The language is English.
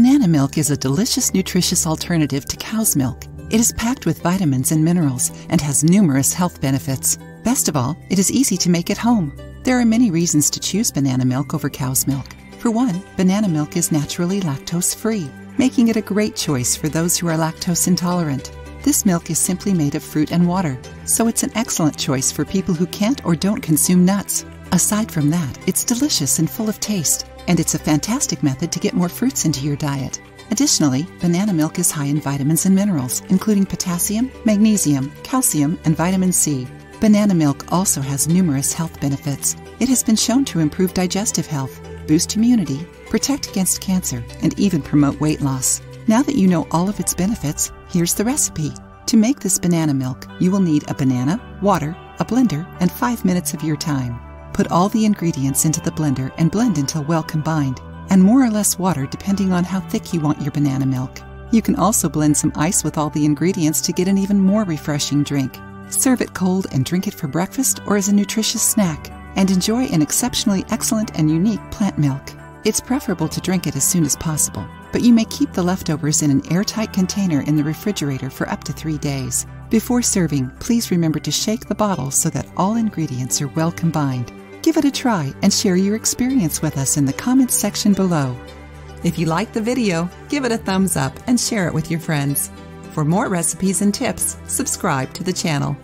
Banana milk is a delicious, nutritious alternative to cow's milk. It is packed with vitamins and minerals and has numerous health benefits. Best of all, it is easy to make at home. There are many reasons to choose banana milk over cow's milk. For one, banana milk is naturally lactose-free, making it a great choice for those who are lactose intolerant. This milk is simply made of fruit and water, so it's an excellent choice for people who can't or don't consume nuts. Aside from that, it's delicious and full of taste, and it's a fantastic method to get more fruits into your diet. Additionally, banana milk is high in vitamins and minerals, including potassium, magnesium, calcium, and vitamin C. Banana milk also has numerous health benefits. It has been shown to improve digestive health, boost immunity, protect against cancer, and even promote weight loss. Now that you know all of its benefits, here's the recipe. To make this banana milk, you will need a banana, water, a blender, and 5 minutes of your time. Put all the ingredients into the blender and blend until well combined, and more or less water depending on how thick you want your banana milk. You can also blend some ice with all the ingredients to get an even more refreshing drink. Serve it cold and drink it for breakfast or as a nutritious snack, and enjoy an exceptionally excellent and unique plant milk. It's preferable to drink it as soon as possible, but you may keep the leftovers in an airtight container in the refrigerator for up to 3 days. Before serving, please remember to shake the bottle so that all ingredients are well combined. Give it a try and share your experience with us in the comments section below. If you liked the video, give it a thumbs up and share it with your friends. For more recipes and tips, subscribe to the channel.